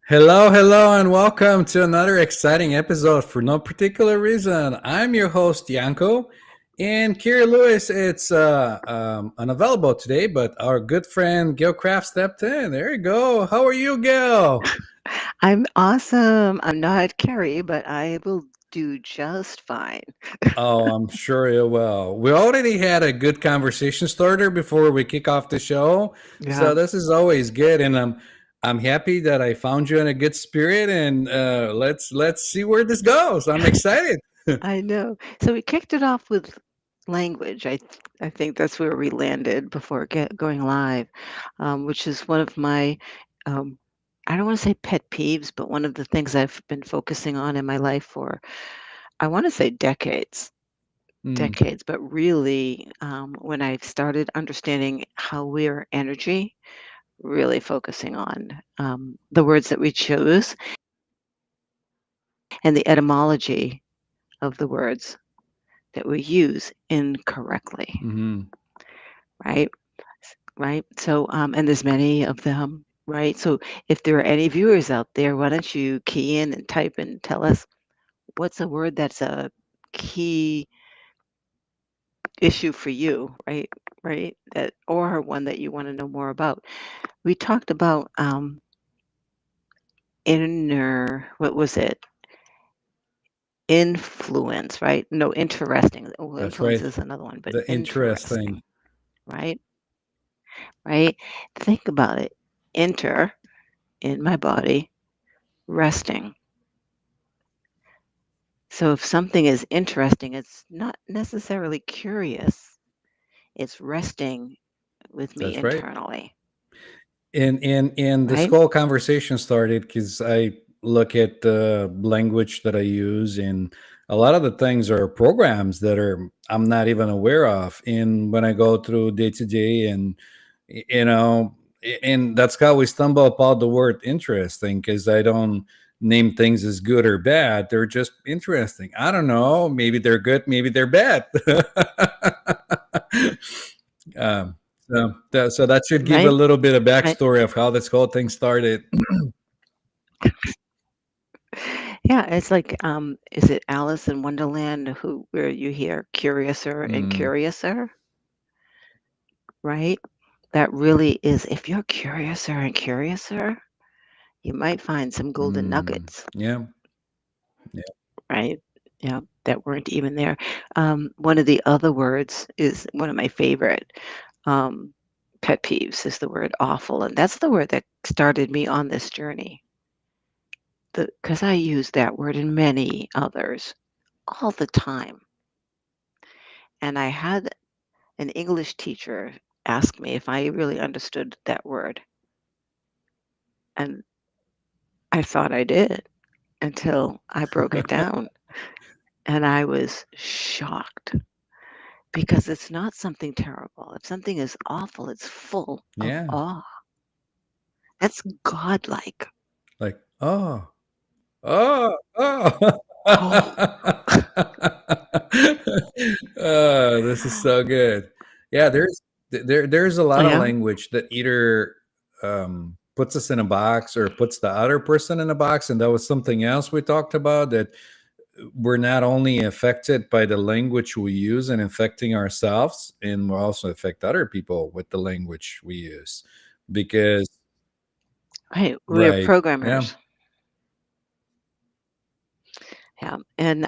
Hello, hello, and welcome to another exciting episode for no particular reason. I'm your host, Yanko, and Kerri Lewis. It's unavailable today, but our good friend Gail Kraft stepped in. There you go. How are you, Gail? I'm awesome. I'm not Kerri, but I will do just fine. Oh, I'm sure you will. We already had a good conversation starter before we kick off the show, Yeah, so this is always good, and I'm happy that I found you in a good spirit, and let's see where this goes. I'm excited. I know. So we kicked it off with language. I think that's where we landed before going live, which is one of my um, I don't want to say pet peeves, but one of the things I've been focusing on in my life for I want to say decades. Mm, Decades, but really, when I started understanding how we're energy, really focusing on the words that we choose and the etymology of the words that we use incorrectly, mhm. right? Right. So, and there's many of them, right? So, if there are any viewers out there, why don't you key in and type and tell us what's a word that's a key issue for you, right? Right. That or one that you want to know more about. We talked about inner, what was it? Influence, right? No, interesting. Oh, That's influence right. is another one, but The interesting. interesting, right? Right? Think about it. Enter in my body, resting. So if something is interesting, it's not necessarily curious. It's resting with me That's right. internally, And this right? whole conversation started because I look at the language that I use, and a lot of the things are programs that are I'm not even aware of. And when I go through day to day, and you know, and that's how we stumble upon the word interesting because I don't name things as good or bad. They're just interesting. I don't know. Maybe they're good. Maybe they're bad. um, so that should give a Right? little bit of Right. backstory of how this whole thing started. Yeah, it's like, is it Alice in Wonderland who where you hear curiouser and Mm, curiouser, right? That really is, if you're curiouser and curiouser, you might find some golden nuggets, yeah, right? Yeah, that weren't even there. One of the other words is one of my favorite um, pet peeves is the word awful, and that's the word that started me on this journey. Because I use that word and many others all the time, and I had an English teacher ask me if I really understood that word, and I thought I did until I broke it down, and I was shocked. Because it's not something terrible. If something is awful, it's full of yeah. awe. That's godlike. Like, oh. Oh, This is so good. Yeah, there's a oh lot of yeah. language that either puts us in a box or puts the other person in a box, and that was something else we talked about that we're not only affected by the language we use and affecting ourselves, and we also affect other people with the language we use because Right. We're right, yeah. programmers. Yeah. And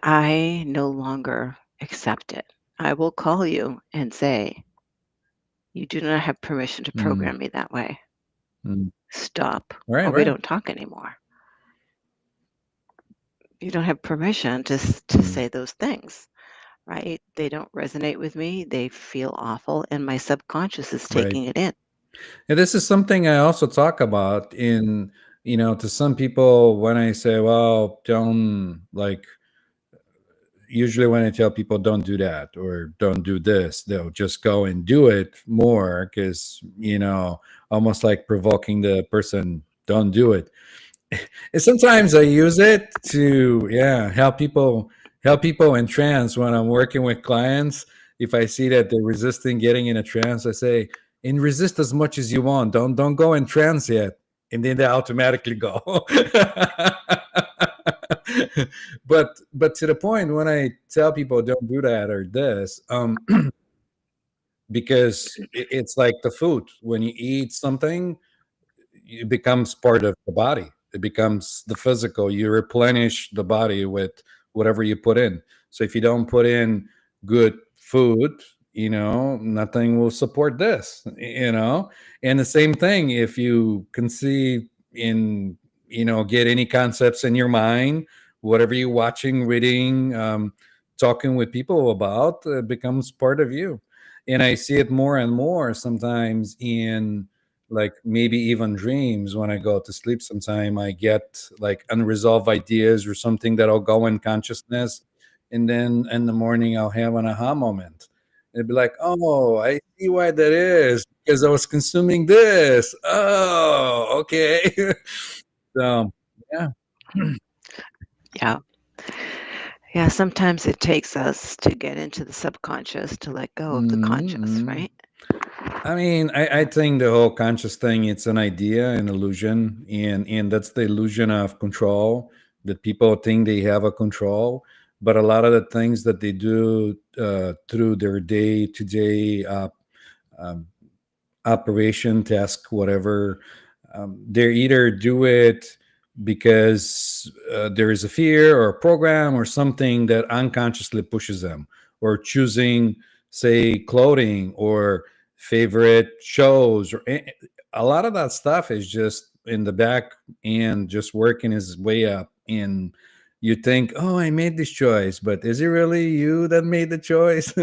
I no longer accept it. I will call you and say, you do not have permission to Mm, program me that way. mm. Stop, Right, or we right. don't talk anymore. You don't have permission to Mm, say those things, right? They don't resonate with me. They feel awful, and my subconscious is right. taking it in. And this is something I also talk about in, to some people when I say, well, don't like, usually when I tell people don't do that or don't do this, they'll just go and do it more because, almost like provoking the person, don't do it. And sometimes I use it to, yeah, help people in trance when I'm working with clients. If I see that they're resisting getting in a trance, I say, and resist as much as you want. Don't go in trance yet. and then they automatically go. But to the point, when I tell people don't do that or this, because it's like the food. When you eat something, it becomes part of the body. It becomes the physical. You replenish the body with whatever you put in. So if you don't put in good food, nothing will support this. And the same thing if you conceive in, get any concepts in your mind, whatever you're watching, reading, talking with people about, becomes part of you. And I see it more and more sometimes in, like, maybe even dreams. When I go to sleep sometime, I get like unresolved ideas or something that'll go in consciousness, and then in the morning I'll have an aha moment. It'd be like, oh, I see why that is, because I was consuming this. Oh, okay. So yeah. Yeah. Yeah, sometimes it takes us to get into the subconscious to let go of the conscious, Mm-hmm. right? I mean, I think the whole conscious thing, it's an idea, an illusion, and that's the illusion of control, that people think they have a control. But a lot of the things that they do through their day to day um, operation, task, whatever, they either do it because there is a fear or a program or something that unconsciously pushes them, or choosing, say, clothing or favorite shows, or a lot of that stuff is just in the back and just working his way up. And you think, oh, I made this choice, but is it really you that made the choice?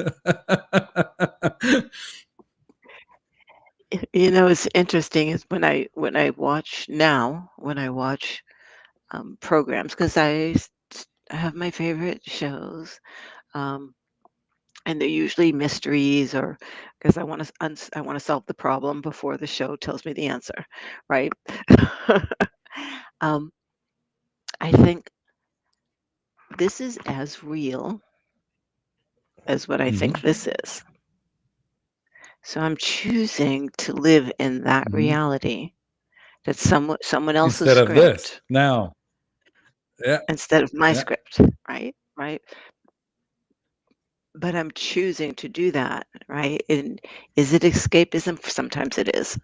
It's interesting is when I watch now, when I watch programs, because I have my favorite shows, um, and they're usually mysteries, or because I want to solve the problem before the show tells me the answer, right? um, I think this is as real as what I think Hmm. this is. So I'm choosing to live in that Hmm. reality, that someone else's Instead of this script now. Yeah. instead of my Yeah. script, right? Right. But I'm choosing to do that, right? And is it escapism? Sometimes it is.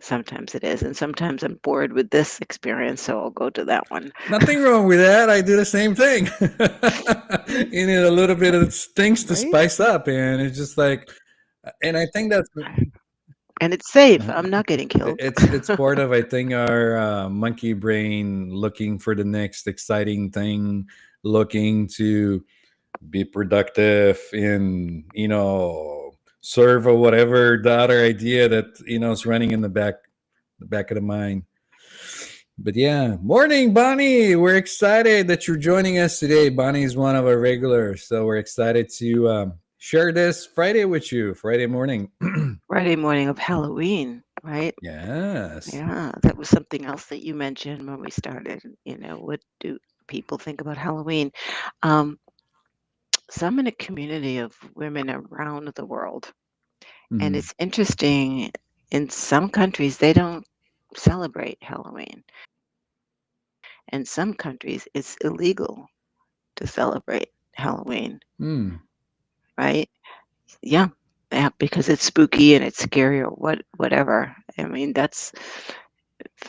Sometimes it is. And sometimes I'm bored with this experience, so I'll go to that one. Nothing wrong with that. I do the same thing. You need a little bit of things to Right? spice up, and it's just like, and I think that's And it's safe. I'm not getting killed. it's part of, I think, our monkey brain looking for the next exciting thing, looking to be productive in, serve or whatever the other idea that is running in the back of the mind. But yeah, morning, Bonnie. We're excited that you're joining us today. Bonnie is one of our regulars, so we're excited to share this Friday with you, Friday morning. Friday morning of Halloween, right? Yes. Yeah, that was something else that you mentioned when we started. What do people think about Halloween? Um, so I'm in a community of women around the world, and Mhm. it's interesting. In some countries, they don't celebrate Halloween. In some countries, it's illegal to celebrate Halloween, Mm. right? Yeah, yeah, because it's spooky and it's scary or whatever. I mean,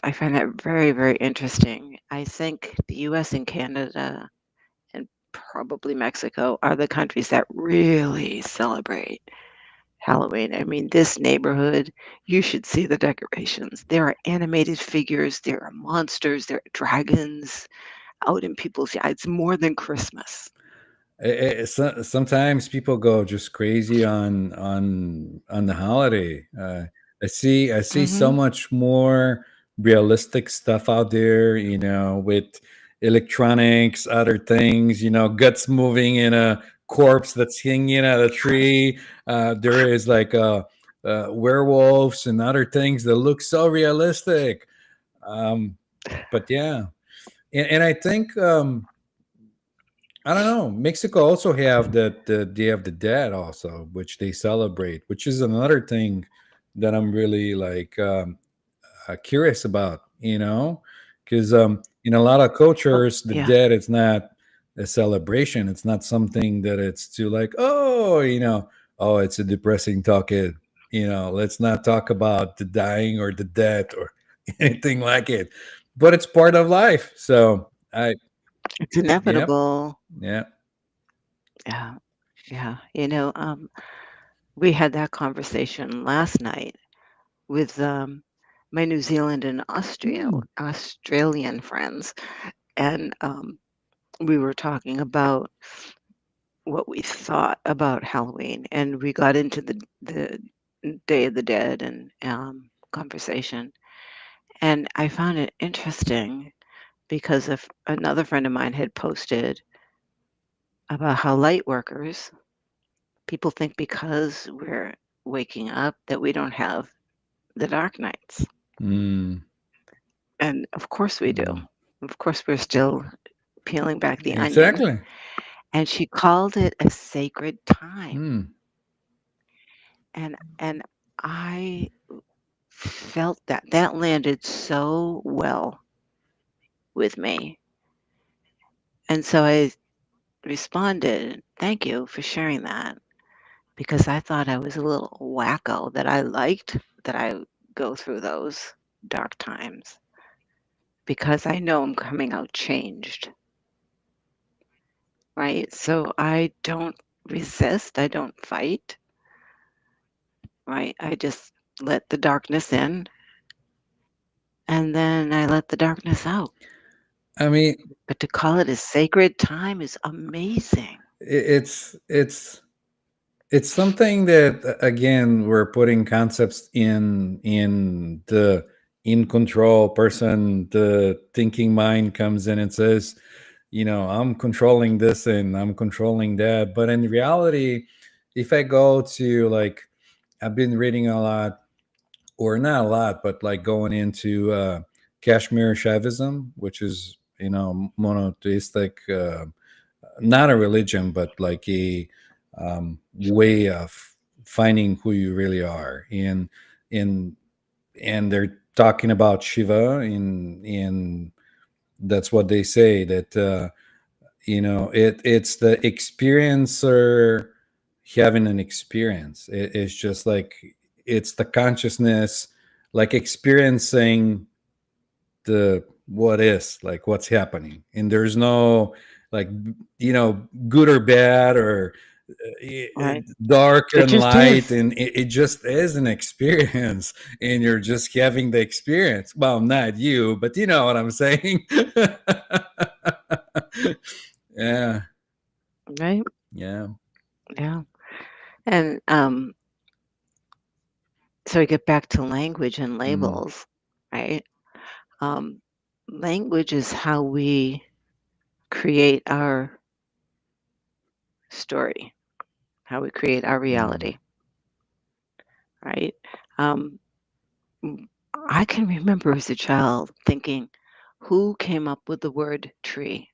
I find that very, very interesting. I think the US and Canada and probably Mexico are the countries that really celebrate Halloween. I mean, this neighborhood, you should see the decorations. There are animated figures, there are monsters, there are dragons out in people's yards. It's more than Christmas. Sometimes people go just crazy on the holiday. I see so Hmm. much more realistic stuff out there, with electronics, other things, guts moving in a corpse that's hanging at a tree. There is like werewolves and other things that look so realistic. Um, but yeah, and I think. I don't know. Mexico also have the Day of the Dead also, which they celebrate, which is another thing that I'm really like curious about, because in a lot of Oh, cultures, the yeah. dead it's not a celebration. It's not something that it's to like, oh, oh, it's a depressing topic. Let's not talk about the dying or the death or anything like it. But it's part of life. So It's yeah, inevitable. yeah. Yeah. Yeah. We had that conversation last night with my New Zealand and Hmm. Australian friends, and we were talking about what we thought about Halloween, and we got into the Day of the Dead and conversation, and I found it interesting because if another friend of mine had posted about how light workers, people think because we're waking up that we don't have the dark nights. Mm, And of course we do. mm. Of course we're still peeling back the onion. Exactly. And she called it a sacred time. Mm. And I felt that landed so well with me. And so I responded, "Thank you for sharing that," because I thought I was a little wacko that I liked that I go through those dark times because I know I'm coming out changed, right? So I don't resist, I don't fight, right? I just let the darkness in and then I let the darkness out. I mean, But to call it a sacred time is amazing, it's something that again we're putting concepts in the in control person. The thinking mind comes in and says, I'm controlling this and I'm controlling that. But in reality, if I go to like, I've been reading a lot, or not a lot, but like going into Kashmir Shaivism, which is monotheistic, not a religion, but like a way of finding who you really are. In and they're talking about Shiva, in that's what they say, that it's the experiencer having an experience. It's just like it's the consciousness, like experiencing the what is, like what's happening, and there's no like good or bad, or right? dark It and just light, is, and it just is an experience, and you're just having the experience. Well, not you, but you know what I'm saying. Yeah, right? yeah. Yeah. And so we get back to language and Mm, labels, right? Um, Language is how we create our story, how we create our mm, reality, right? Um, m- I can remember as a child thinking, who came up with the word tree?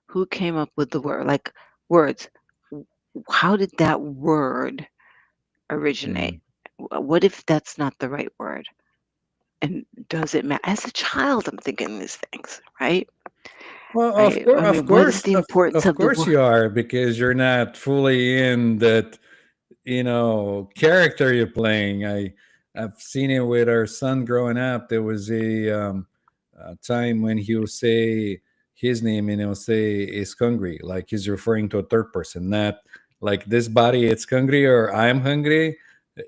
Who came up with the word, like words? W- How did that word originate? mm. What if that's not the right word? And does it matter? As a child, I'm thinking these things, right? Well, Right. I of mean, what is course, the importance of of the course word? you are, because you're not fully in that character you're playing. I've seen it with our son growing up. There was a time when he'll say his name and he'll say is hungry, like he's referring to a third person, not like this body it's hungry or I'm hungry.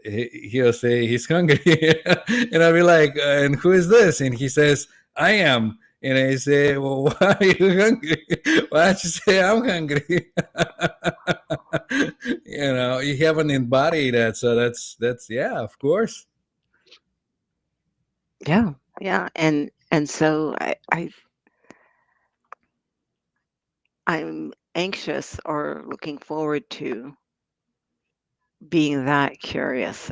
He'll say he's hungry, and I'll be like, and who is this? And he says I am. And I say, well, why are you hungry? Why don't you say I'm hungry? You haven't embodied that, so that's yeah, of course. Yeah, yeah, and so I'm anxious or looking forward to being that curious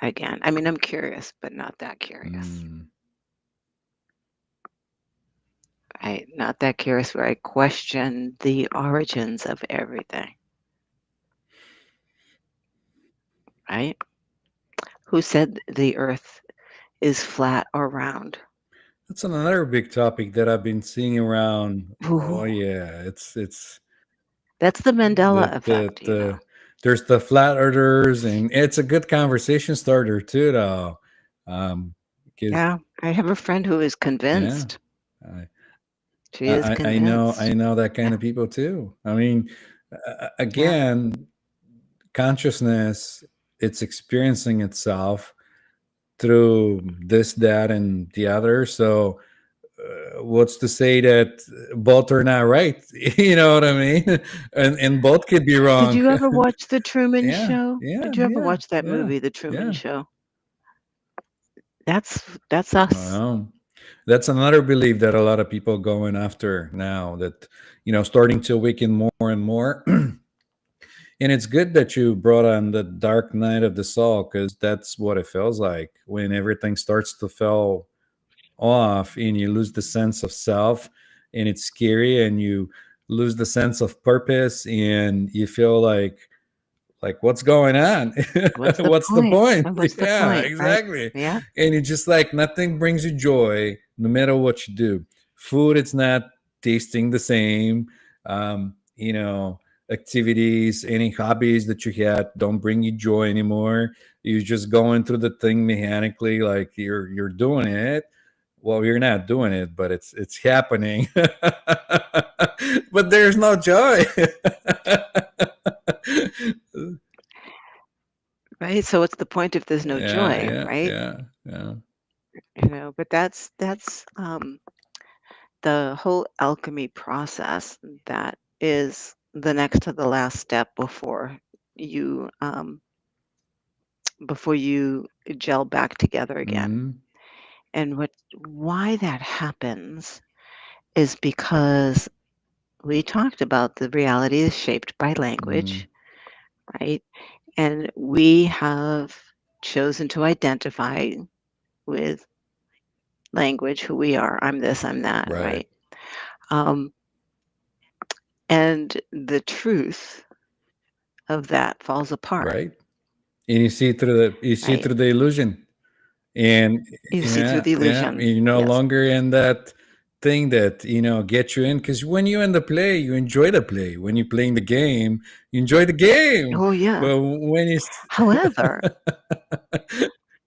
again. I mean, I'm curious, but not that curious. Mm, Right? Not that curious where I question the origins of everything. Right? Who said the Earth is flat or round. That's another big topic that I've been seeing around. Ooh, Oh yeah, it's that's the Mandela the effect, you know. the there's the flat earthers, and it's a good conversation starter too, though. Because Yeah, I have a friend who is yeah, convinced. I, She is I convinced. know that kind Yeah, of people too. I mean, yeah. again, consciousness, it's experiencing itself through this, that, and the other. So what's to say that both are not right? You know what I mean? And both could be Did wrong. you ever watch The Truman Yeah, Show? yeah, Did you ever yeah, watch that yeah, movie, The Truman yeah. Show? That's us. Wow. That's another belief that a lot of people going after now, that starting to awaken more and more. And it's good that you brought on the dark night of the soul, because that's what it feels like when everything starts to fall off and you lose the sense of self, and it's scary, and you lose the sense of purpose, and you feel like what's going on? What's the What's the point? point? And what's the Yeah, point, right? exactly. Yeah. And it's just like nothing brings you joy no matter what you do. Food, it's not tasting the same. You know, activities, any hobbies that you had don't bring you joy anymore. You're just going through the thing mechanically, like you're doing it. Well, you're not doing it, but it's happening. But there's no joy. Right. So what's the point if there's no Yeah, joy, yeah, right? yeah, yeah. But that's the whole alchemy process that is the next to the last step you before you gel back together again. Mhm, And why that happens is because we talked about the reality is shaped by mhm, language, right? And we have chosen to identify with language who we are. I'm this, I'm that, right, right? Um, and the truth of that falls apart, right. And you see right? through the illusion, and You see through yeah, the yeah, illusion. you're no Yes. longer in that thing that get you in. Because when you in the play, you enjoy the play. When you're playing the game, you enjoy the game. Oh, yeah. But when you However,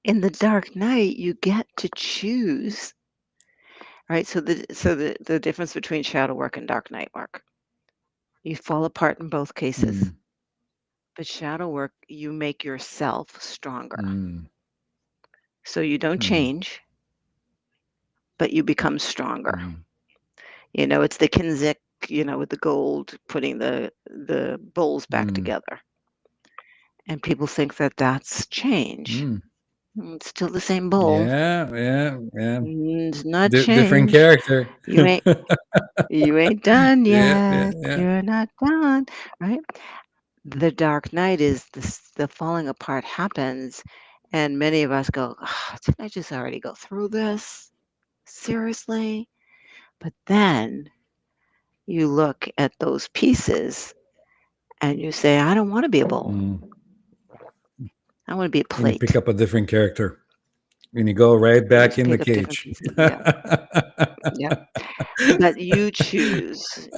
in the dark night, you get to choose, right? So the difference between shadow work and dark night work, you fall apart in both cases. mm, But shadow work, you make yourself stronger. mm, So you don't mm, change, but you become stronger. mm, It's the Kinzik, with the gold, putting the bowls back mm, together. And people think that that's change. mm. It's still the same bowl. Yeah, yeah, yeah. It's not Different change. character. You ain't you ain't done Yeah, yeah, yet. yeah. You're not done, right? The dark night is the falling apart happens, and many of us go, didn't I just already go through this? Seriously? But then you look at those pieces and you say, I don't want to be a bowl. Mm. I want to be a And you pick plate. up a different character, and you go right You back just in the pick up different cage. pieces. Yeah. Yeah. But you choose.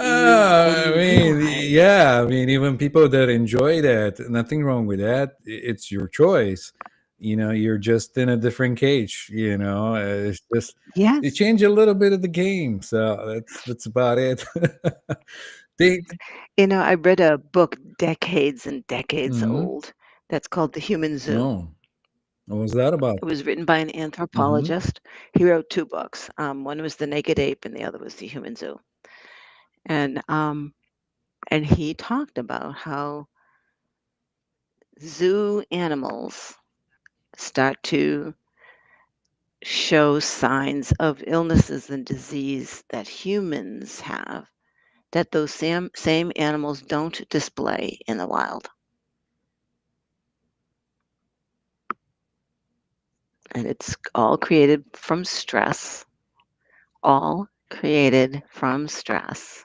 When I you mean, realize, yeah. I mean, even people that enjoy that, nothing wrong with that. It's your choice. You're just in a different cage. It's just you yes, change a little bit of the game. So that's about it. they, I read a book decades and decades hmm old that's called The Human Zoo. Oh, what was that about? It was written by an Hmm anthropologist. He wrote two books. One was The Naked Ape, and the other was The Human Zoo. And he talked about how zoo animals start to show signs of illnesses and disease that humans have that those same animals don't display in the wild. And it's all created from stress, all created from stress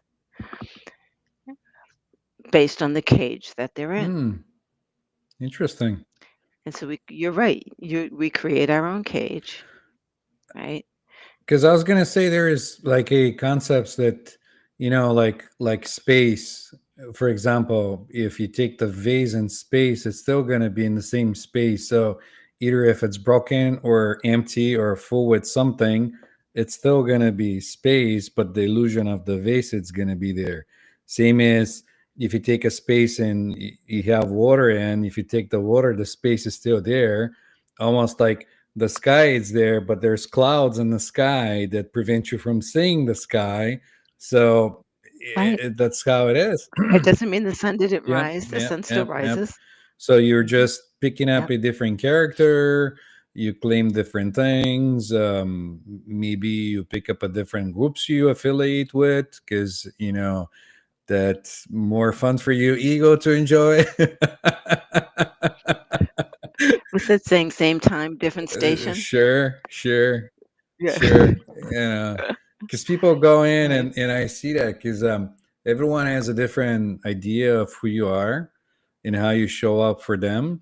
based on the cage that they're in. Hmm. Interesting. And so you're right. We create our own cage. right? Because I was gonna say there is like a concepts that, like space. For example, if you take the vase in space, it's still gonna be in the same space. So either if it's broken or empty or full with something, it's still gonna be space, but the illusion of the vase it's gonna be there. Same as if you take a space and you have water in, if you take the water, the space is still there. Almost like the sky is there, but there's clouds in the sky that prevent you from seeing the sky. So Right. that's how it is. It doesn't mean the sun didn't Yep, rise. The yep, sun still yep, yep. rises. So you're Hmm. just picking up Yep. a different character. You claim different things. Maybe you pick up a different groups you affiliate with because that's more fun for you ego to enjoy. What's that saying? Same time, different station. Sure, sure, Yeah. sure. Because people go in Right. and I see that because everyone has a different idea of who you are and how you show up for them.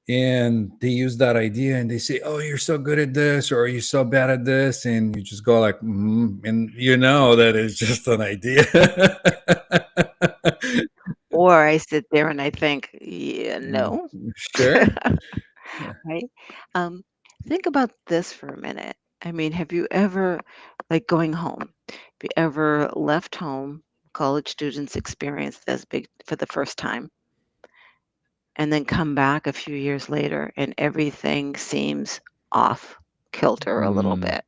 And they use that idea and they say, "Oh, you're so good at this," or "You're so bad at this," and you just go like, and you know that it's just an idea. Or I sit there and I think, yeah, Mm, no. sure. Yeah. Right? Um, think about this for a minute. I mean, have you ever, like going home, have you ever left home, college students experience this big for the first time, and then come back a few years later and everything seems off kilter a little Mm, bit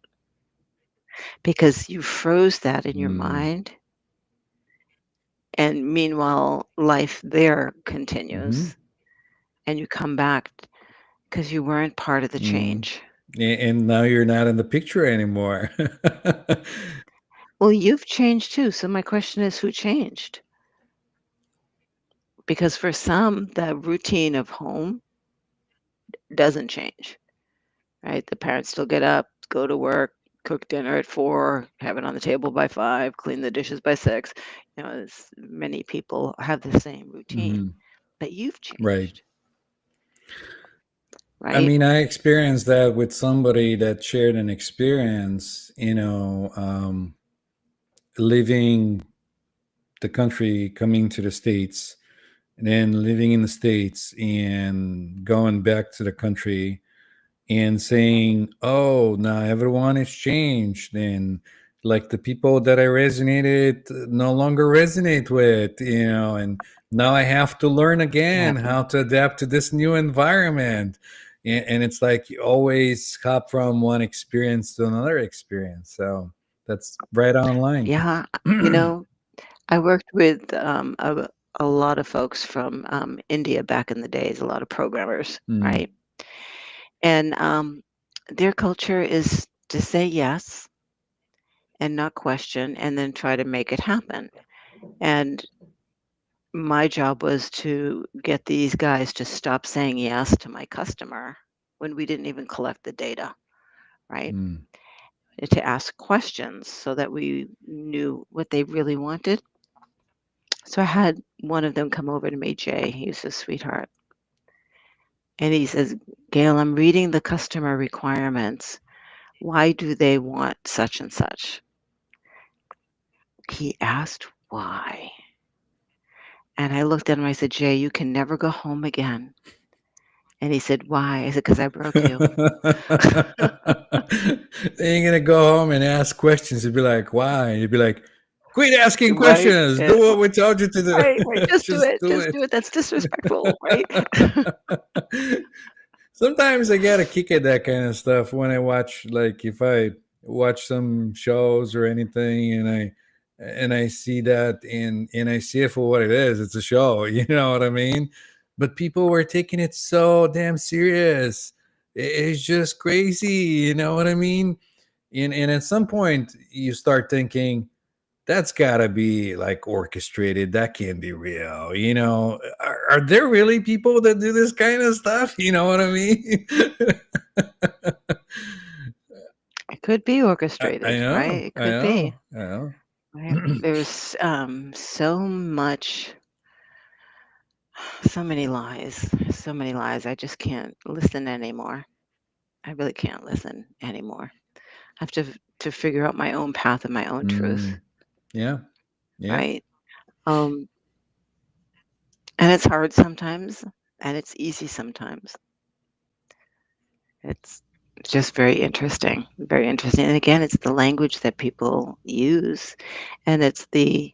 because you froze that in your mm, mind. And meanwhile, life there hmm. continues, and you come back because you weren't part of the Mm. change. And now you're not in the picture anymore. Well, you've changed too. So my question is, who changed? Because for some, the routine of home doesn't change, right? The parents still get up, go to work, cook dinner at 4, have it on the table by 5, clean the dishes by 6. Many people have the same routine, Mhm. but you've Right. changed, I right? mean, I experienced that with somebody that shared an experience, leaving the country, coming to the States, and then living in the States and going back to the country and saying, "Oh, now everyone has changed," and like the people that I resonated no longer resonate with, and now I have to learn again Yeah. how to adapt to this new environment. And it's like you always hop from one experience to another experience. So that's right online. Yeah. You know, I worked with a lot of folks from India back in the days, a lot of programmers, Mm, right? And their culture is to say yes and not question and then try to make it happen. And my job was to get these guys to stop saying yes to my customer when we didn't even collect the data, right? mm, To ask questions so that we knew what they really wanted. So I had one of them come over to me, Jay, he's a sweetheart. And he says, Gail, I'm reading the customer requirements. Why do they want such and such? He asked why. And I looked at him, I said, Jay, you can never go home again. And he said, why? I said, because I broke you. Then you're gonna go home and ask questions. You'd be like, "Why?" You'd be like, "Quit asking Right? questions. Do what we told you to Right, right. do. Just do Just it. do Just do it." it. That's disrespectful, right? Sometimes I get a kick at that kind of stuff when I watch, like, if I watch some shows or anything, and I see that, and I see it for what it is. It's a show, you know what I mean? But people were taking it so damn serious. It's just crazy, you know what I mean? And at some point, you start thinking, that's got to be like orchestrated. That can't be real. Are there really people that do this kind of stuff? You know what I mean? It could be I orchestrated, right? know, It I could be, know, I know. right? There's so much, so many lies, so many lies. I just can't listen anymore. I really can't listen anymore. I have to figure out my own path and my own truth, Mm, yeah. Yeah. right? Um, and it's hard sometimes, and it's easy sometimes. It's just very interesting, very interesting. And again, it's the language that people use, and it's the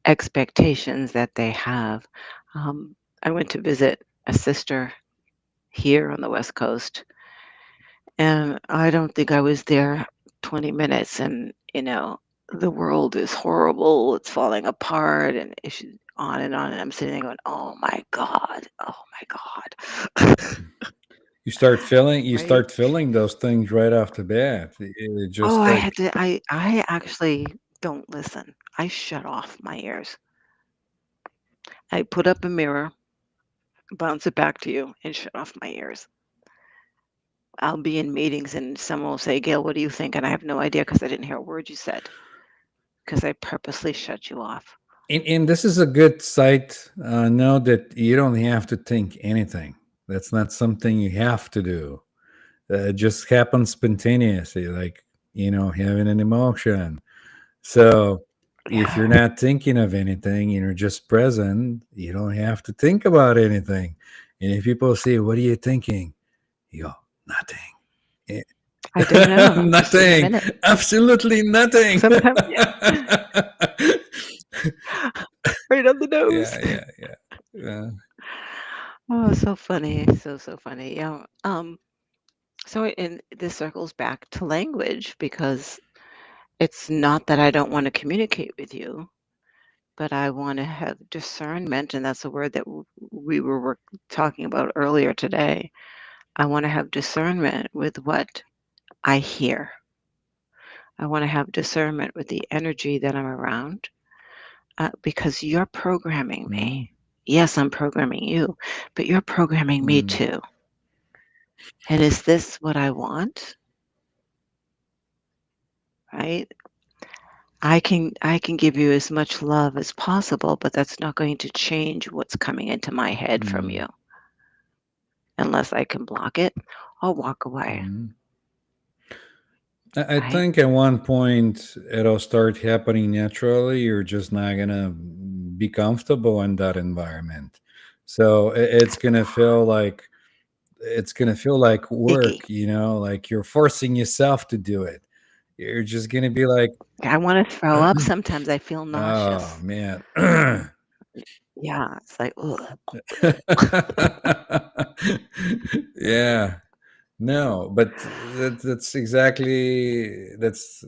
expectations that they have. Um, I went to visit a sister here on the West Coast, and I don't think I was there 20 minutes, and the world is horrible, it's falling apart, and she's on and on. And I'm sitting there going, oh my God. You Right? start feeling those things right off the bat. It Oh, just I like had to, I actually don't listen. I shut off my ears. I put up a mirror, bounce it back to you, and shut off my ears. I'll be in meetings and someone will say, Gail, what do you think? And I have no idea because I didn't hear a word you said because I purposely shut you off. and this is a good site. Know that you don't have to think anything. That's not something you have to do. It just happens spontaneously, like having an emotion. So if you're Yeah, not thinking of anything and you're just present, you don't have to think about anything. And if people say, "What are you thinking?" You go, "Nothing." Eh, I don't know. I'm just in the nothing. minute. Absolutely nothing. Sometimes, yeah, right on the nose. Yeah, yeah, yeah. Yeah. Oh, so funny. So funny. Yeah. So in this circles back to language because it's not that I don't want to communicate with you, but I want to have discernment, and that's a word that we were talking about earlier today. I want to have discernment with what I hear. I want to have discernment with the energy that I'm around because you're programming me. Mm, Yes, I'm programming you, but you're programming me mm, too. And is this what I want? Right? I can give you as much love as possible, but that's not going to change what's coming into my head from mm, you. Unless I can block it, I'll walk away. mm. I Right? think at one point it'll start happening naturally. You're just not gonna be comfortable in that environment. So it's gonna feel like Icky. work, like you're forcing yourself to do it. You're just gonna be like, I want to throw up. Sometimes I feel oh nauseous. man. Yeah, it's like, ugh. Yeah. No, but that's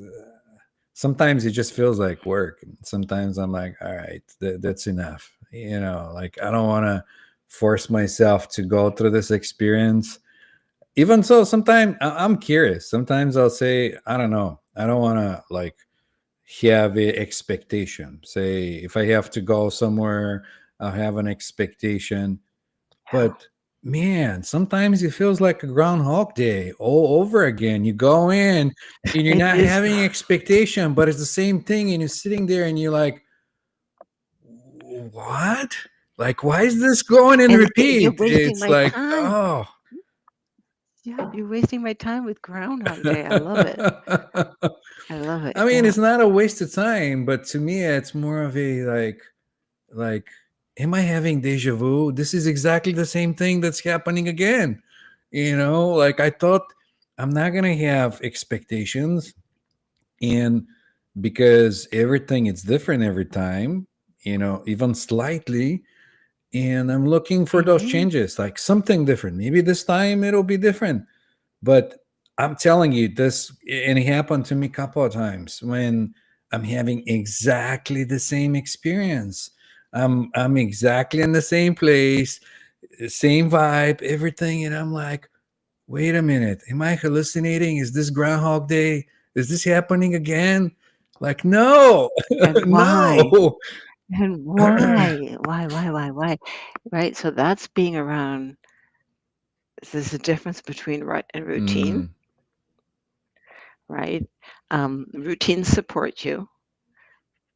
sometimes it just feels like work. Sometimes I'm like, all right, that's enough. Like I don't want to force myself to go through this experience. Even so, sometimes I'm curious. Sometimes I'll say, I don't know. I don't want to like have a expectation. Say if I have to go somewhere, I'll have an expectation. Yeah. But man, sometimes it feels like a Groundhog Day all over again. You go in and you're It not is. having expectation, but it's the same thing, and you're sitting there and you're like, "What? Like, why is this going in And you're repeat?" wasting It's my like, time. oh. Yeah, you're wasting my time with Groundhog Day. I love it. I love it. I mean, Yeah. it's not a waste of time, but to me, it's more of a like, am I having deja vu? This is exactly the same thing that's happening again. Like I thought I'm not gonna have expectations, and because everything is different every time, even slightly, and I'm looking for those Hmm. changes, like something different. Maybe this time it'll be different. But I'm telling you, this and it happened to me a couple of times when I'm having exactly the same experience. I'm exactly in the same place, same vibe, everything, and I'm like, wait a minute, am I hallucinating? Is this Groundhog Day? Is this happening again? Like, no, And why? no. And why? Why? Right? So that's being around. There's a difference between rut and routine, Mm, right? Routines support you,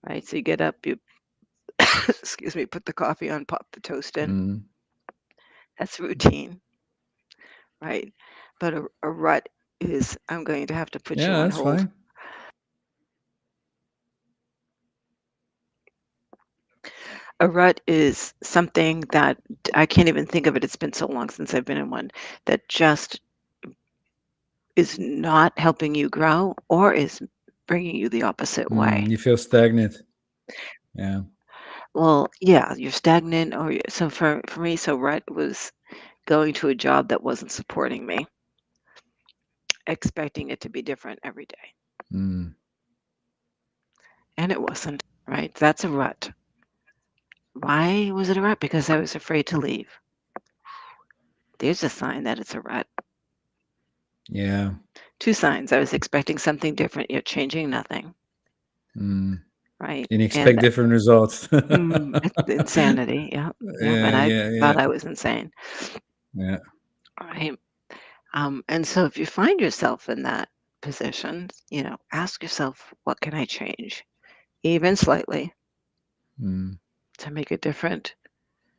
right? So you get up, you excuse me, put the coffee on, pop the toast in. mm, That's routine, right? but a rut is, I'm going to have to put you Yeah, on that's hold. fine. A rut is something that I can't even think of it. It's been so long since I've been in one that just is not helping you grow or is bringing you the opposite way. You feel stagnant. Yeah. Well, yeah, you're stagnant, or so for me, so rut was going to a job that wasn't supporting me, expecting it to be different every day, Mm. and it wasn't. Right? That's a rut. Why was it a rut? Because I was afraid to leave. There's a sign that it's a rut. Yeah. Two signs. I was expecting something different, yet changing nothing. Mm. Right? And expect And different results. it's insanity. Yeah, yeah. Yeah, And I yeah, thought yeah, I was insane. yeah. Right? And so if you find yourself in that position, ask yourself, what can I change, even slightly, Mm. to make it different,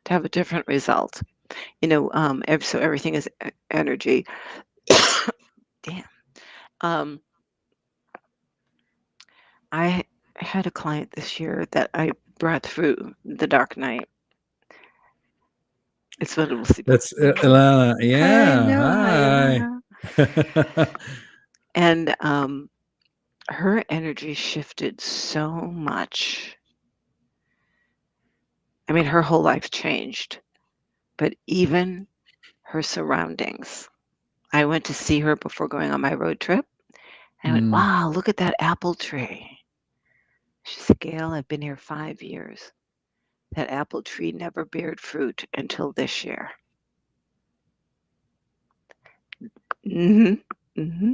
to have a different result. So everything is energy. Damn. Um, I had a client this year that I brought through the dark night. It's what we'll see. That's Ilana. Yeah. Hello, Hi. Ilana. And her energy shifted so much. I mean, her whole life changed, but even her surroundings. I went to see her before going on my road trip. And I went, Mm. wow, look at that apple tree. She said, Gail, I've been here 5 years. That apple tree never bared fruit until this year. hmm hmm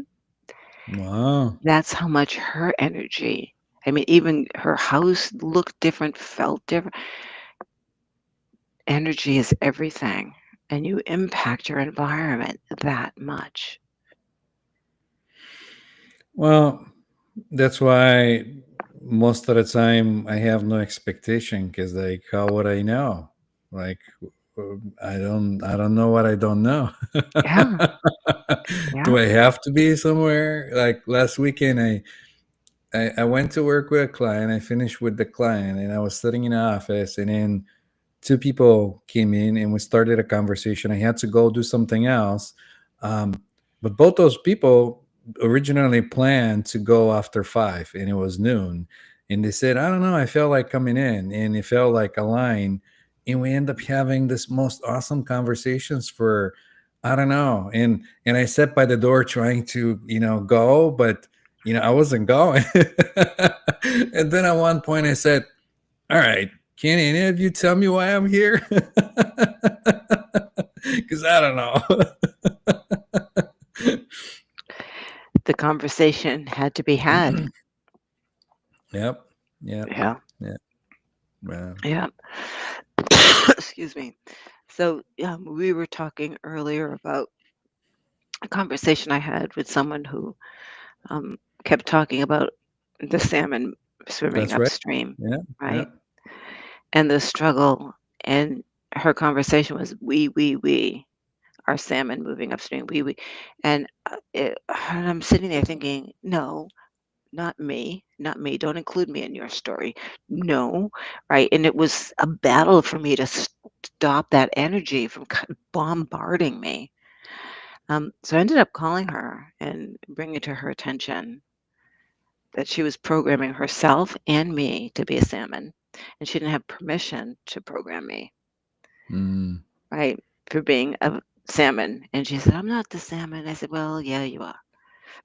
Wow. That's how much her energy, I mean, even her house looked different, felt different. Energy is everything, and you impact your environment that much. Well, that's why most of the time I have no expectation because, like, how would I know? Like, I don't know what I don't know. Yeah, yeah. Do I have to be somewhere? Like last weekend, I went to work with a client. I finished with the client, and I was sitting in the office, and then two people came in and we started a conversation. I had to go do something else. Um, but both those people originally planned to go after 5 and it was noon. And they said, I don't know, I felt like coming in and it felt like a line. And we end up having this most awesome conversations for, I don't know. And I sat by the door trying to, go, but I wasn't going. And then at one point I said, all right, can any of you tell me why I'm here? Because I don't know. The conversation had to be had. Yep. Yep. Yeah, Yeah. Well, yeah. Excuse me. So, we were talking earlier about a conversation I had with someone who um, kept talking about the salmon swimming that's right. upstream, Yeah. Yeah. right? And the struggle. And her conversation was, we, our salmon moving upstream, we. And I'm sitting there thinking, no, not me, not me. Don't include me in your story. No, right? And it was a battle for me to stop that energy from bombarding me. So I ended up calling her and bringing it to her attention that she was programming herself and me to be a salmon, and she didn't have permission to program me, Mm. right, for being a salmon. And she said, I'm not the salmon. I said, well, yeah, you are.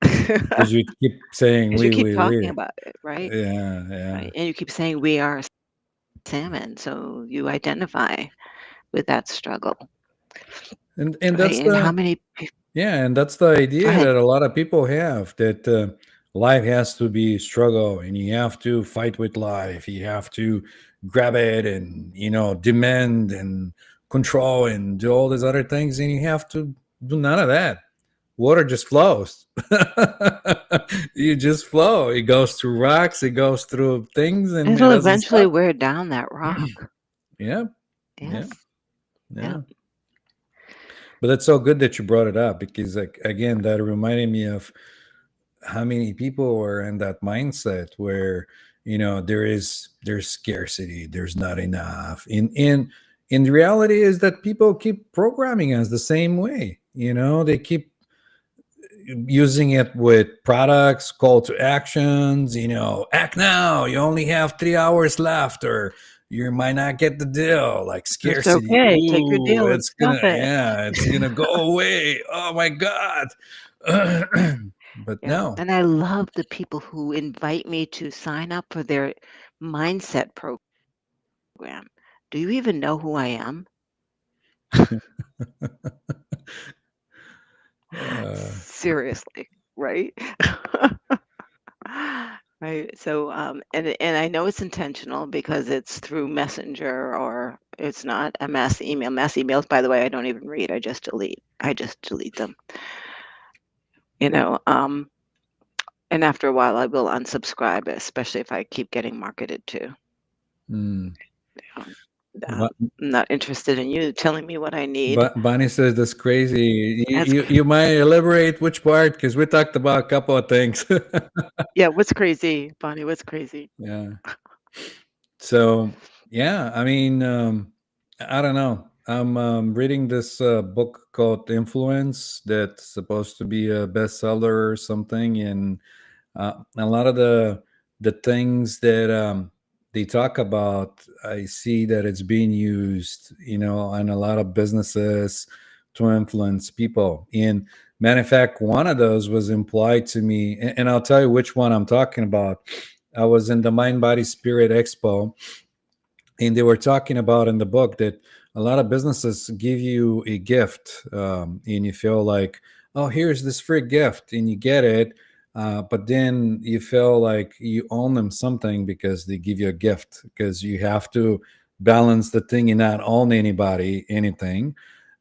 Because you keep saying Because you keep talking we. about it, right? Yeah. Yeah. Right. And you keep saying we are salmon. So you identify with that struggle, And right? that's And how the many, Yeah, and that's the go idea ahead. that a lot of people have that life has to be struggle and you have to fight with life. You have to grab it and, demand and control and do all these other things. And you have to do none of that. Water just flows. You just flow. It goes through rocks, it goes through things, and it It'll doesn't eventually stop. wear down that rock. Yeah, yeah, Yes. yeah. Yeah. But that's so good that you brought it up, because, like, again, that reminded me of how many people are in that mindset where, there's scarcity, there's not enough. In the reality is that people keep programming us the same way. They keep using it with products, call to actions, act now, you only have 3 hours left, or you might not get the deal, like It's scarcity. okay. Take your Ooh, deal and stuff it. it's gonna go away. Oh my God. But Yeah. no. And I love the people who invite me to sign up for their mindset program. Do you even know who I am? uh, Seriously, right? Right. So, and I know it's intentional because it's through Messenger or it's not a mass email. Mass emails, by the way, I don't even read. I just delete. I just delete them. You know, and after a while, I will unsubscribe, especially if I keep getting marketed to. mm. Um, Ba- I'm not interested in you telling me what I need. Bonnie says that's crazy. You, That's you, you might elaborate which part, because we talked about a couple of things. yeah. What's crazy, Bonnie? What's crazy? Yeah. So, yeah, I mean, I don't know. I'm reading this book called Influence that's supposed to be a bestseller or something, and a lot of the things that they talk about, I see that it's being used, on a lot of businesses to influence people. And matter of fact, one of those was implied to me, and I'll tell you which one I'm talking about. I was in the Mind Body Spirit Expo, and they were talking about in the book that a lot of businesses give you a gift, and you feel like, oh, here's this free gift, and you get it, but then you feel like you own them something because they give you a gift, because you have to balance the thing and not own anybody anything.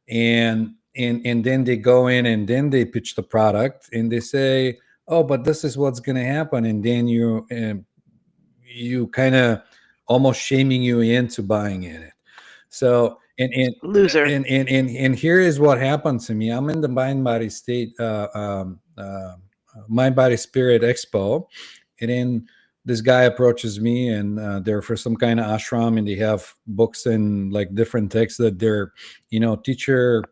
And then they go in and then they pitch the product and they say, oh, but this is what's going to happen, and then you kind of almost shaming you into buying in it. So Loser. and here is what happened to me. I'm in the Mind Body Spirit Expo, and then this guy approaches me, and they're for some kind of ashram, and they have books and like different texts that their teacher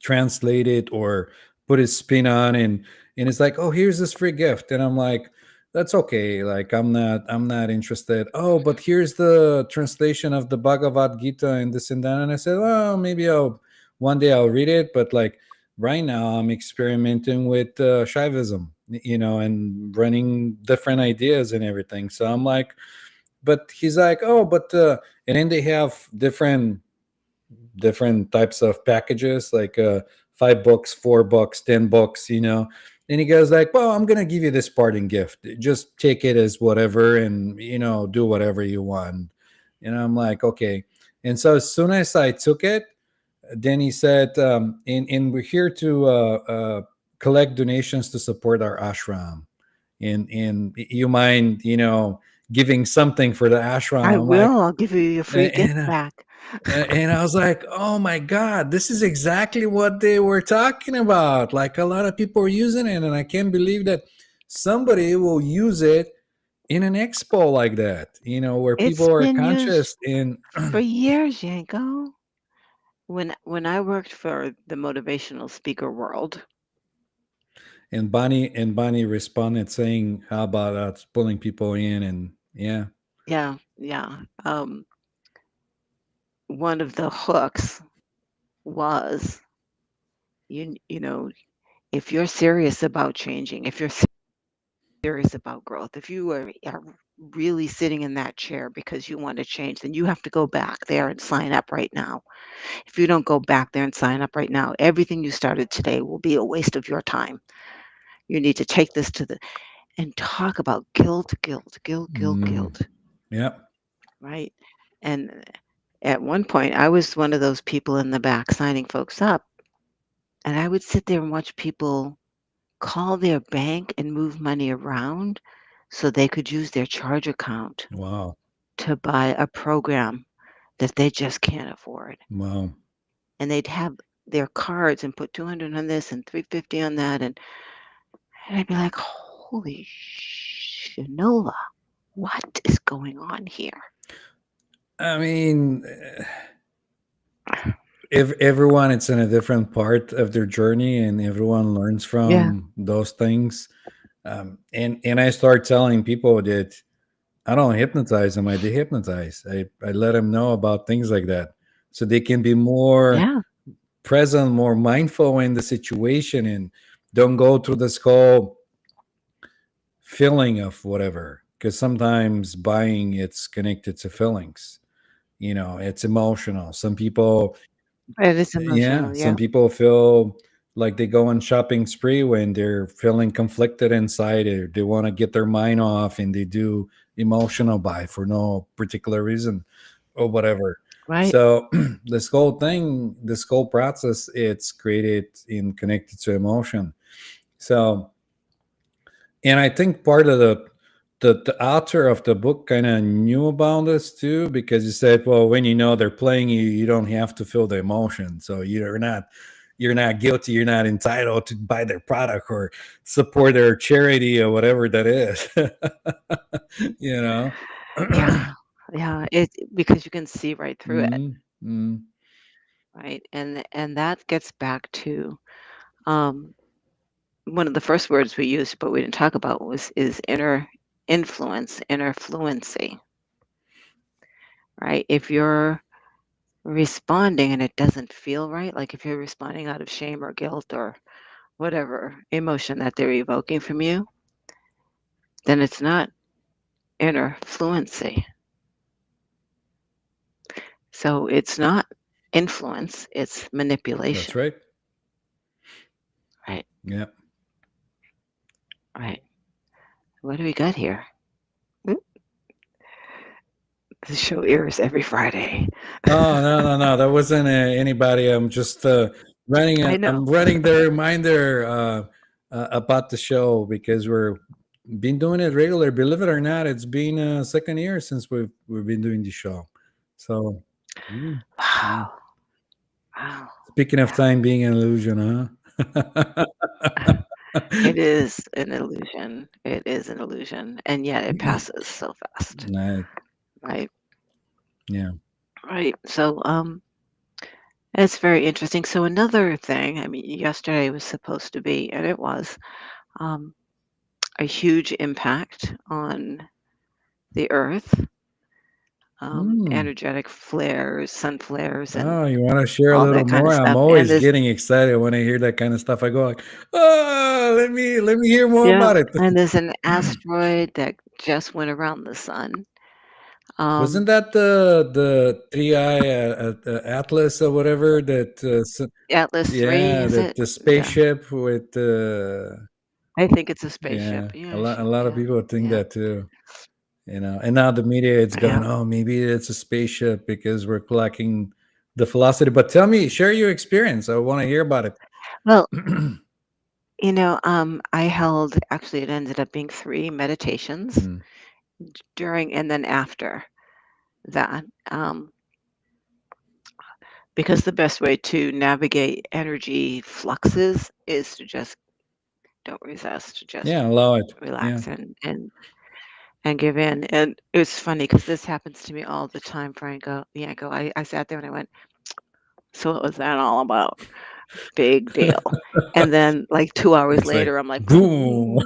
translated or put his spin on, and it's like, oh, here's this free gift, and I'm like, that's okay, like I'm not interested. Oh, but here's the translation of the Bhagavad Gita and this and that, and I said, well, maybe I'll one day I'll read it, but like right now I'm experimenting with Shaivism, and running different ideas and everything. So I'm like, but he's like, oh, but and then they have different types of packages, like 5 books, 4 books, 10 books, and he goes like, well, I'm gonna give you this parting gift, just take it as whatever, and do whatever you want. And I'm like, okay. And so as soon as I took it, then he said, and we're here to collect donations to support our ashram, and you mind giving something for the I ashram. I'm like, will. I'll give you your free gift and back. and I was like, oh my God, this is exactly what they were talking about. Like a lot of people are using it, and I can't believe that somebody will use it in an expo like that, where It's people are been used conscious in. for years, Yanko. When I worked for the motivational speaker world, And Bonnie responded saying, how about us pulling people in? And yeah. yeah, yeah. One of the hooks was you know, if you're serious about changing, if you're serious about growth, if you are really sitting in that chair because you want to change, then you have to go back there and sign up right now. If you don't go back there and sign up right now, everything you started today will be a waste of your time. You need to take this to the and talk about guilt, guilt, guilt, guilt, Mm, guilt, yeah. right? And at one point, I was one of those people in the back signing folks up, and I would sit there and watch people call their bank and move money around so they could use their charge account Wow. to buy a program that they just can't afford. Wow. And they'd have their cards and put 200 on this and 350 on that, and I'd be like, "Holy shinola, what is going on here?" I mean, if everyone it's in a different part of their journey, and everyone learns Yeah, from those things. And I start telling people that I don't hypnotize them, I dehypnotize. I let them know about things like that, so they can be more yeah, present, more mindful in the situation, and don't go through this whole feeling of whatever. Because sometimes buying, it's connected to feelings. It's emotional. Some people, it is yeah, emotional, some yeah, people feel like they go on shopping spree when they're feeling conflicted inside, or they want to get their mind off, and they do emotional buy for no particular reason or whatever. right. So this whole process, it's created and connected to emotion. So, and I think part of the author of the book kind of knew about this too, because he said, well, when they're playing you, you don't have to feel the emotion, so you're not guilty, you're not entitled to buy their product or support their charity or whatever that is. you know Yeah, yeah, it because you can see right through it, mm, mm, right? And that gets back to um, one of the first words we used, but we didn't talk about was is inner influence, inner fluency, right? If you're responding and it doesn't feel right, like if you're responding out of shame or guilt or whatever emotion that they're evoking from you, then it's not inner fluency. So it's not influence, it's that's manipulation, right. right? Yeah. Right. What do we got here? Oop, the show airs every Friday. Oh, no, no, no, that wasn't anybody. I'm just I know. I'm running the reminder about the show, because we're been doing it regular. Believe it or not, it's been a second year since we've been doing the show. So, yeah, yeah. Wow. Wow. Speaking of Yeah. time being an illusion, huh? It is an illusion. It is an illusion. And yet it passes so fast. Right. Right. Yeah. Right. So it's very interesting. So another thing, I mean, yesterday was supposed to be, and it was, um, a huge impact on the earth, Hmm. energetic flares, sun flares, and Oh, you want to share a all little that kind more? of I'm stuff. And always this, getting excited when I hear that kind of stuff. I go like, "Oh, let me hear more yeah, about it." and there's an asteroid that just went around the sun. Wasn't Um, that the 3i Atlas or whatever? Atlas 3, Yeah, is it? the Yeah, spaceship with I think it's a yeah, spaceship. a Yeah, lot a lot of yeah, people think yeah, that too. And now the media, it's yeah. going, oh, maybe it's a spaceship because we're collecting the velocity. But tell me, share your experience. I want to hear about it. Well, I held, actually, it ended up being 3 meditations Mm. during and then after that. Because the best way to navigate energy fluxes is to just don't resist, just Yeah, allow it. Yeah. relax and give in. And it's funny because this happens to me all the time, Franco, Yanko. I sat there and I went, so what was that all about? Big deal. And then like 2 hours It's like later, I'm like, boom.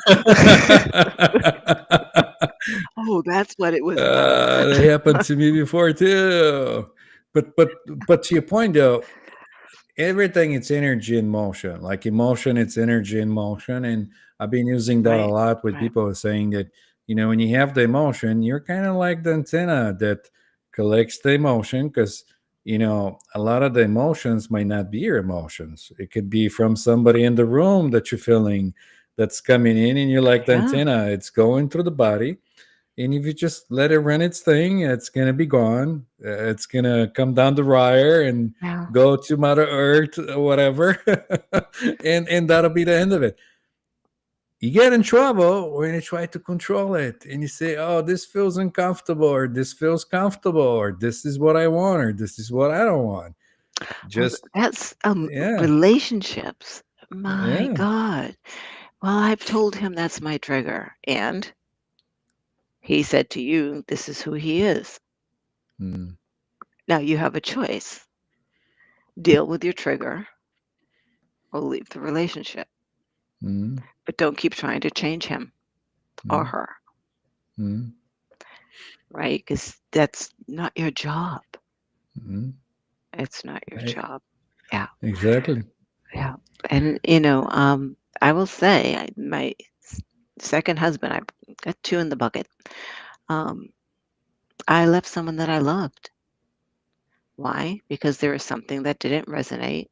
oh, that's what it was about. That happened to me before too. But to your point though, everything, it's energy in motion. Like emotion, it's energy in motion. And I've been using that a Right, lot with right. people, saying that, when you have the emotion, you're kind of like the antenna that collects the emotion, because a lot of the emotions might not be your emotions. It could be from somebody in the room that you're feeling, that's coming in, and you're like the Yeah, antenna. It's going through the body, and if you just let it run its thing, it's gonna be gone. It's gonna come down the wire and yeah, go to Mother Earth or whatever, and that'll be the end of it. You get in trouble when you try to control it, and you say, "Oh, this feels uncomfortable," or "This feels comfortable," or "This is what I want," or "This is what I don't want." Well, Just that's yeah, relationships. My yeah. God. Well, I've told him that's my trigger, and he said to you, "This is who he is." Mm, Now you have a choice: deal with your trigger or leave the relationship. mm, But don't keep trying to change him or mm, her, mm, right? Because that's not your job. mm. It's not your Eh, job. Yeah, exactly. yeah. And I will say, my second husband, I got two in the bucket. Um, I left someone that I loved. Why? Because there was something that didn't resonate,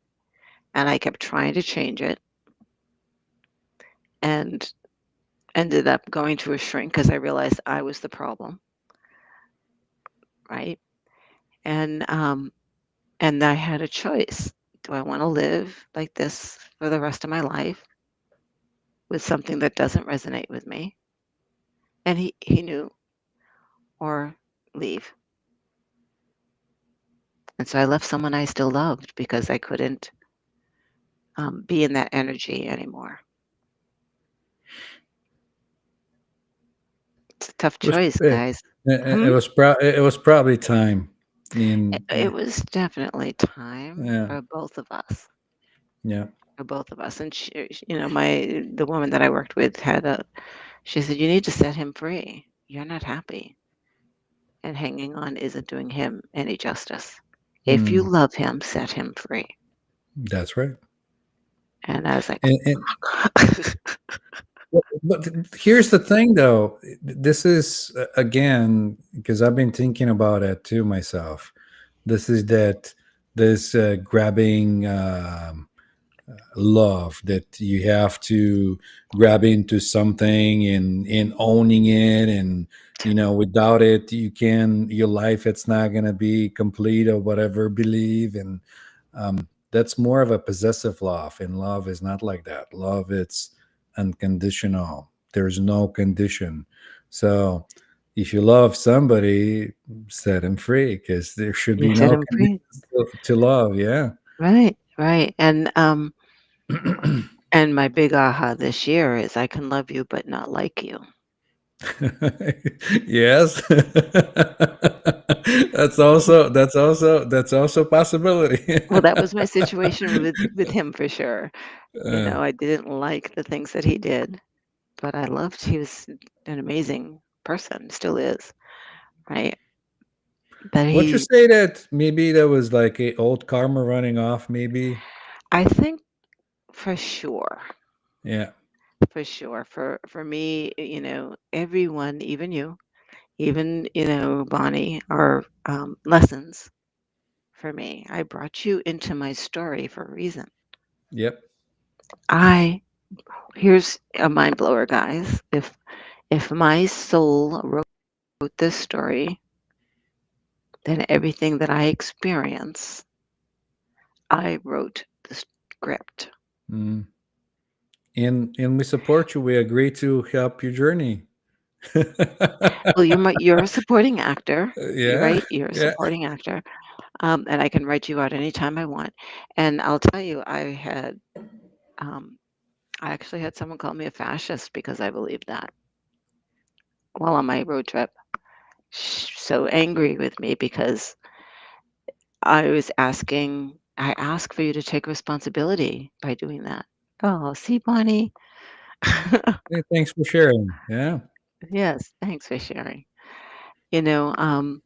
and I kept trying to change it, and ended up going to a shrink because I realized I was the problem, right? And I had a choice. Do I want to live like this for the rest of my life with something that doesn't resonate with me? And he knew, or leave. And so I left someone I still loved because I couldn't be in that energy anymore. It's a tough It was choice, eh, guys. it Hmm? was it was probably time. It, In it was definitely time yeah, for both of us. yeah. For both of us. And the woman that I worked with she said, "You need to set him free. You're not happy, and hanging on isn't doing him any justice. If you Mm, love him, set him free." that's right. And I was like, And but here's the thing, though. This is again because I've been thinking about it too myself. This is that this grabbing love that you have to grab into something and owning it, and without it you can your life it's not going to be complete or whatever believe. And that's more of a possessive love, and love is not like that. Love, it's unconditional. There's no condition. So if you love somebody, set him free, because there should you be set no him free. conditions to love. Yeah. Right, right. And my big aha this year is I can love you but not like you. Yes. That's also a possibility. Well, that was my situation with him for sure. uh, I didn't like the things that he did, but I loved he was an amazing person, still is, right? But would you he say that maybe there was like a old karma running off? Maybe. I think for sure, Yeah. for sure, for me, everyone, even you, even, Bonnie, are lessons for me. I brought you into my story for a reason. Yep. I Here's a mind blower, guys. If my soul wrote this story, then everything that I experience, I wrote the script. Mm. And we support you. We agree to help your journey. Well, you're a supporting actor. You're Yeah. right. You're a Yeah. supporting actor, and I can write you out anytime I want. And I'll tell you, um, I actually had someone call me a fascist because I believed that while on my road trip. So angry with me because I ask for you to take responsibility by doing that. Oh, see, Bonnie? Hey, thanks for sharing. Yeah. Yes, thanks for sharing. You know, um,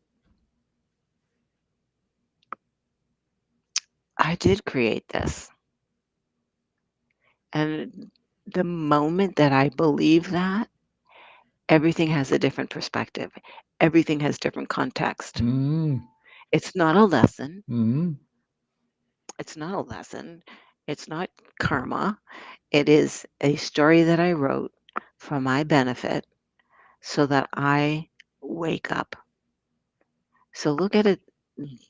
I did create this. And the moment that I believe that, everything has a different perspective. Everything has different context. Mm. It's not a lesson. Mm. It's not a lesson. It's not karma. It is a story that I wrote for my benefit so that I wake up. So look at it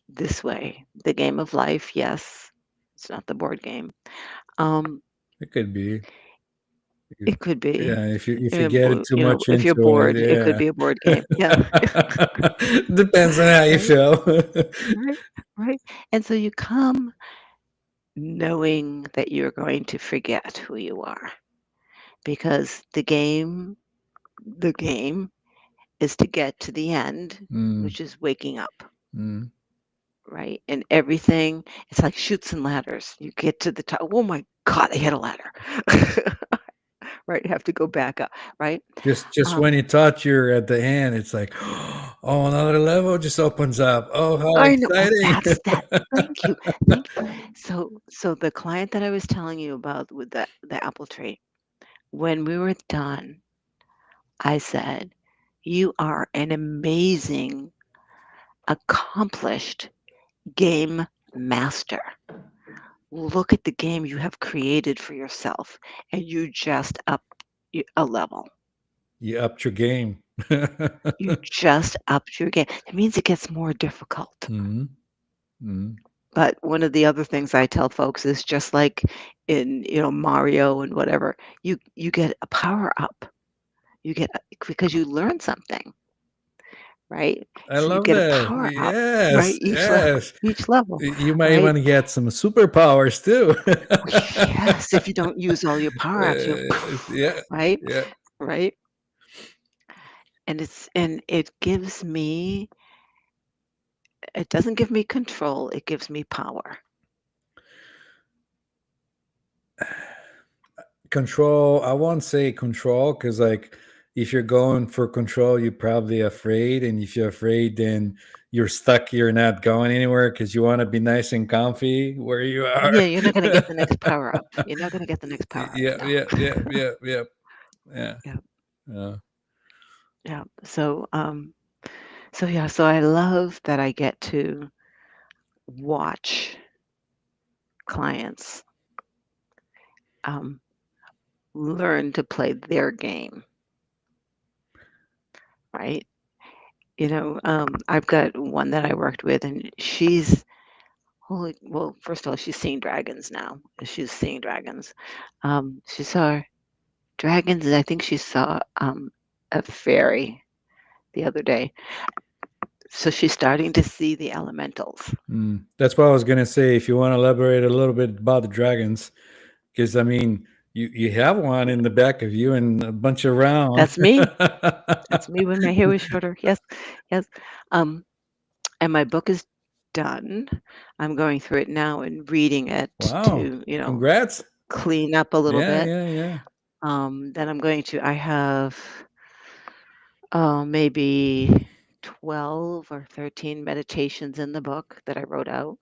this way. The game of life, yes, it's not the board game. Um, It could be. It could be. Yeah, if you get it too much If you're into it, bored, it could yeah. be a board game. Yeah. Depends on how you Right, feel. right, right. And so you come knowing that you're going to forget who you are because the game is to get to the end, Mm, which is waking up, mm. right? And everything, it's like chutes and ladders. You get to the top. Oh my God, I hit a ladder. Right? You have to go back up, right? Just when Um, you thought you're at the end, it's like, oh, another level just opens up. Oh, how I know. Well, exciting! that's that. Thank you. Thank you. So the client that I was telling you about with the apple tree, when we were done, I said, "You are an amazing, accomplished game master. Look at the game you have created for yourself, and you just up a level. You upped your game. You just upped your game. It means it gets more difficult." Mhm, mhm. But one of the other things I tell folks is just like in, Mario and whatever, you get a power up. You get because you learn something, right? I So you love get a that. power up, right? Yes, Each level, yes. each level, You might right? wanna get some superpowers too. Yes, if you don't use all your power ups, Yeah, right? yeah. Right? And it gives me it doesn't give me control, it gives me power. Control, I won't say control because, like, if you're going for control, you're probably afraid, and if you're afraid, then you're stuck, you're not going anywhere because you wanna be nice and comfy where you are. Yeah, you're not gonna get the next power up. You're not gonna get the next power up. Yeah, No. yeah, yeah, yeah, yeah, yeah, Yeah, uh, yeah. So yeah, so I love that I get to watch clients um, learn to play their game, right? I've got one that I worked with, and she's holy. Well, first of all, she's seeing dragons now. She's seeing dragons. She saw dragons, and I think she saw a fairy the other day. So she's starting to see the elementals. that's what I was gonna say, if you wanna elaborate a little bit about the dragons, because, I mean, you have one in the back of you and a bunch around. That's me. That's me when my hair was shorter. Yes, yes. Um, and my book is done. I'm going through it now and reading it Wow, to, congrats. clean up a little Yeah, bit. yeah, yeah. Then I have maybe 12 or 13 meditations in the book that I wrote out.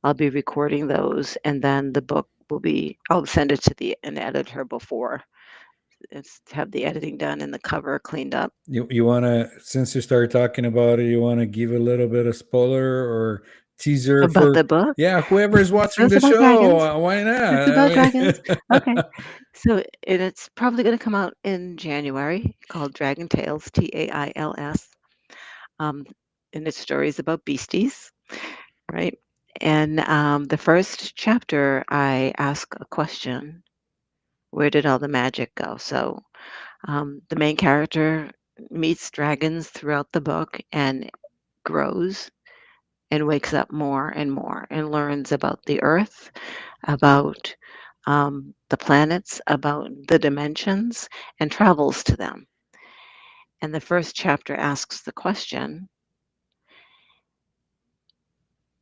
I'll be recording those, and then the book I'll send it to an editor before it's have the editing done and the cover cleaned up. You wanna, since you started talking about it, you wanna give a little bit of spoiler or teaser About for, the book? yeah, whoever is So watching it's the about show, dragons. why not? It's I about mean dragons. Okay. So it's probably going to come out in January called Dragon Tales, Tails. Um, and it's stories about beasties, right? And the first chapter, I ask a question: where did all the magic go? So the main character meets dragons throughout the book and grows and wakes up more and more and learns about the earth, about the planets, about the dimensions, and travels to them. And the first chapter asks the question: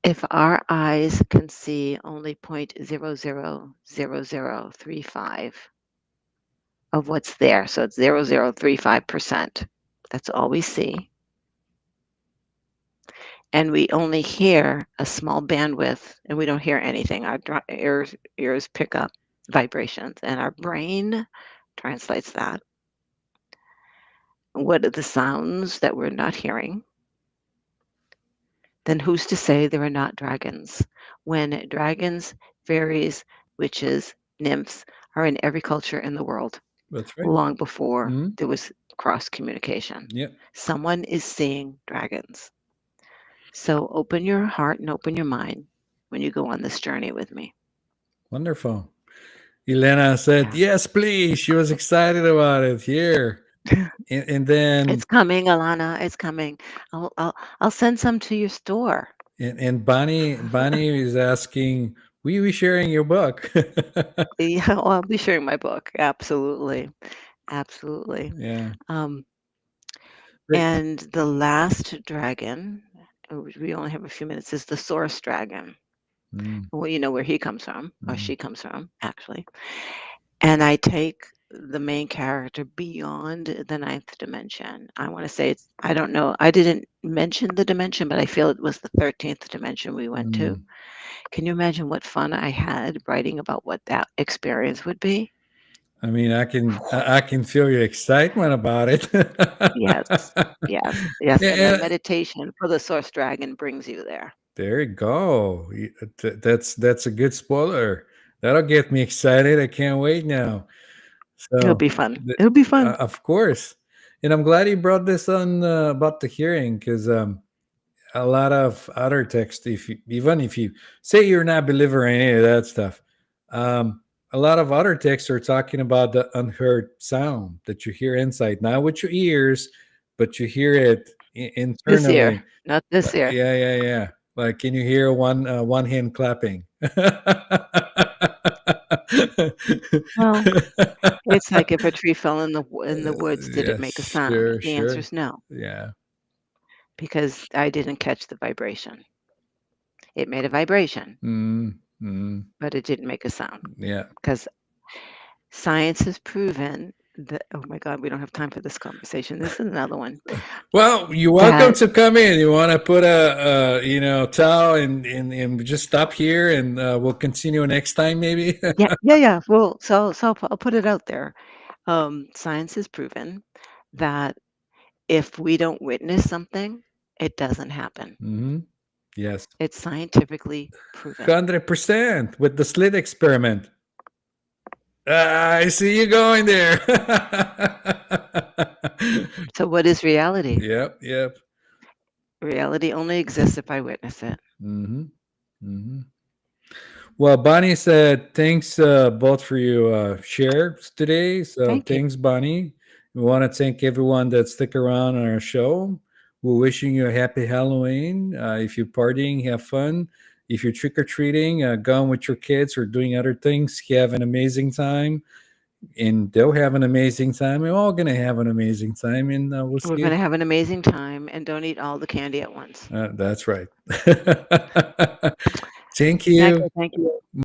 if our eyes can see only 0.000035 of what's there, so it's 0035%, that's all we see, and we only hear a small bandwidth, and we don't hear anything. Our ears pick up vibrations, and our brain translates that. What are the sounds that we're not hearing? Then who's to say there are not dragons? When dragons, fairies, witches, nymphs are in every culture in the world, That's right. long before Mhm. there was cross communication. Yep. Someone is seeing dragons. So open your heart and open your mind when you go on this journey with me. Wonderful. Elena said, Yeah. "Yes, please." She was excited about it. Here, and then It's coming, Alana. It's coming. I'll send some to your store. and Bonnie is asking, "We sharing your book?" Yeah, well, I'll be sharing my book. Absolutely. Absolutely. Yeah. Um, But- and the last dragon, we only have a few minutes, is the source dragon. Mm, Well, you know where he comes from, or mm, she comes from, actually. And I take the main character beyond the ninth dimension. I want to say I don't know, I didn't mention the dimension, but I feel it was the 13th dimension we went to. mm. Can you imagine what fun I had writing about what that experience would be? I mean, I can feel your excitement about it. Yes, yes, yes. And my Yeah, meditation for the source dragon brings you there. there you go. That's a good spoiler. That'll get me excited. I can't wait now. It'll So, be fun. It'll be fun. of course, and I'm glad you brought this on about the hearing because a lot of other text, if you, even if you say you're not a believer in any of that stuff, um, a lot of other texts are talking about the unheard sound that you hear inside, not with your ears, but you hear it This year, internally. not this year. Yeah, yeah, yeah. Like, can you hear one hand clapping? Well, it's like if a tree fell in the woods, did it Yes, make a sound? sure, The answer sure. is no, Yeah. because I didn't catch the vibration. It made a vibration, Mm, mm, but it didn't make a sound. yeah. Because science has proven that, oh my God, we don't have time for this conversation. This is another one. Well, you're welcome That, to come in. You want to put towel and just stop here, and we'll continue next time, maybe. yeah, yeah, yeah. Well, so I'll put it out there. Science has proven that if we don't witness something, it doesn't happen. Hmm. Yes, It's scientifically proven. 100% with the slit experiment. I see you going there. So, what is reality? Yep, yep. Reality only exists if I witness it. Hmm. Hmm. Well, Bonnie said, thanks both for your shares today. So Thank you. thanks, Bonnie. We want to thank everyone that stick around on our show. We're wishing you a happy Halloween. If you're partying, have fun. If you're trick or treating, going with your kids or doing other things, have an amazing time. And they'll have an amazing time. We're all going to have an amazing time. And we'll see We're going you. to have an amazing time, and don't eat all the candy at once. That's right. Thank Yanko, you. thank you.